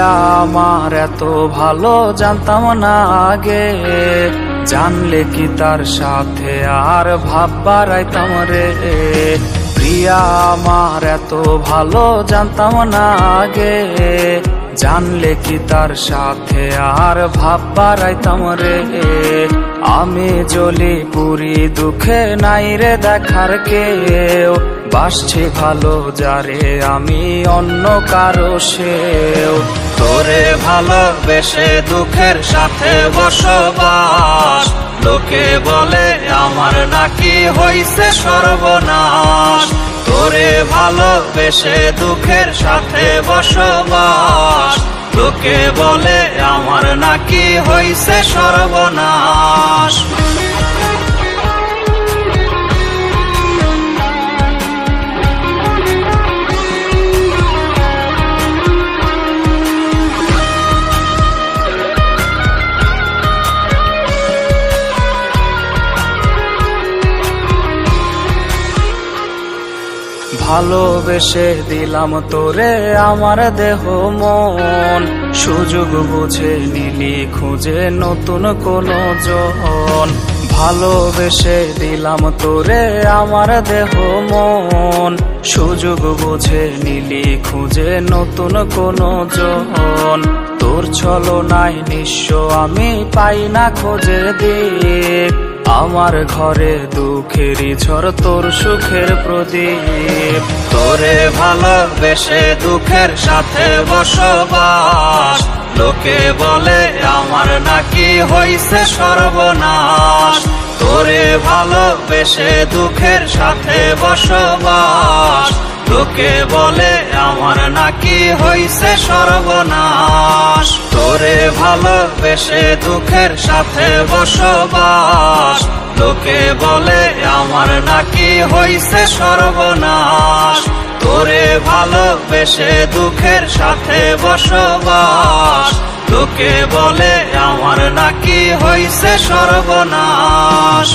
প্রিয়া আমার এত ভালো জানতাম না আগে, জানলে কি তার সাথে আর ভাব বাড়াইতাম রে। প্রিয়া আমার এত ভালো জানতাম না আগে, জানলে কি তার সাথে আর ভাব বাড়াইতাম রে। আমি জ্বলি পুরি দুঃখে নাই রে দেখার কেউ, বাসছি ভালো যারে আমি অন্য কারো সেও। তোরে ভালোবেসে দুঃখের সাথে বসবাস, লোকে বলে আমার নাকি হইছে সর্বনাশ। তোরে ভালোবেসে দুঃখের সাথে বসবাস, লোকে বলে আমার নাকি হইছে সর্বনাশ। ভালোবেসে দিলাম তোরে আমার দেহ মন, সুযোগ বুঝে নিলি খুঁজে নতুন কোনো জন। ভালোবেসে দিলাম তোরে আমার দেহ মন, সুযোগ বুঝে নিলি খুঁজে নতুন কোনো জন। তোর ছলনায় নিঃস্ব আমি পাই না খোঁজে দিক, আমার ঘরে দুঃখেরই ঝড় তোর সুখের প্রদীপ। তোরে ভালোবেসে দুঃখের সাথে বসবাস, লোকে বলে আমার নাকি হইছে সর্বনাশ। তোরে ভালোবেসে দুঃখের সাথে বসবাস, লোকে বলে আমার নাকি হইছে সর্বনাশ। তোরে ভালোবেসে দুঃখের সাথে বসবাস, লোকে বলে আমার নাকি হইছে সর্বনাশ। তোরে ভালোবেসে দুঃখের সাথে বসবাস, লোকে বলে আমার নাকি হইছে সর্বনাশ।